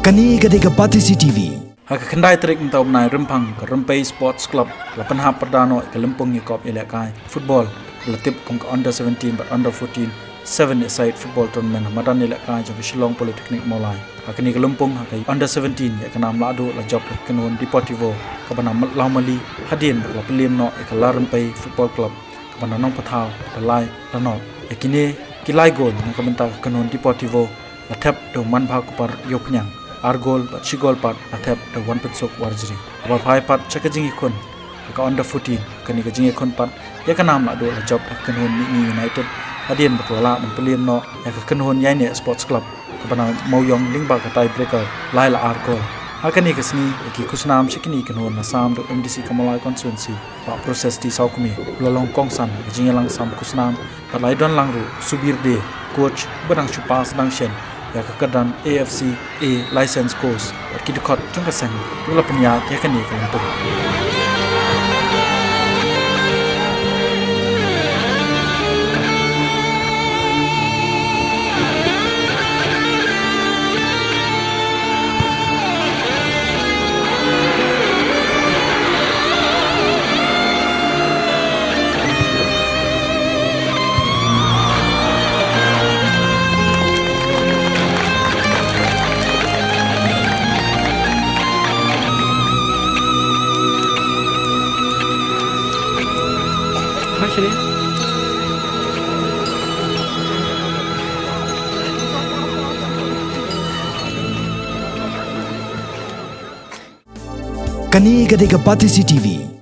Kani gadega Pati CTV. Hak kendai trik entau menai rempang ke Rempai Sports Club lapan hap perdana ke Lempung Yukop Ilakai football relatif kong ke under 17 but under 14 7-a-side football tournament Hamadan Ilakai jam Shillong Polytechnic Molai. Hak ni ke Lempung hak under 17 ya kena meladu la job kenun Deportivo ke bana Laumali hadin la pelim no ke la Rempai Football Club ke bana nong patau dalai lano kini kilai gol ke bentar kenun Deportivo la tap do man bha ku par yopnyang Argol bat Shigol pat atap da wan pensok warjri. Abar phai pat chakajing ikon ka under 14 kani ka jing ikon pat ya ka nam la do la job kan hon ni United adien baklala man peliem no ya ka kan hon yai ne sports club ka bana Mauyong lingba ka tie breaker laila Argol. Hakani ka sni ki kusnam shikini kan hon na sam do MDC Kamalai constituency pa proses di saukumi lolong kongsan ka jing lang sam kusnam pa lai don lang ru subir de coach badang chupas dang shen ya kekedan AFC A license course berkidukot jangka sang dula penyak ya kini kelompok. Kani gadega Pati CTV.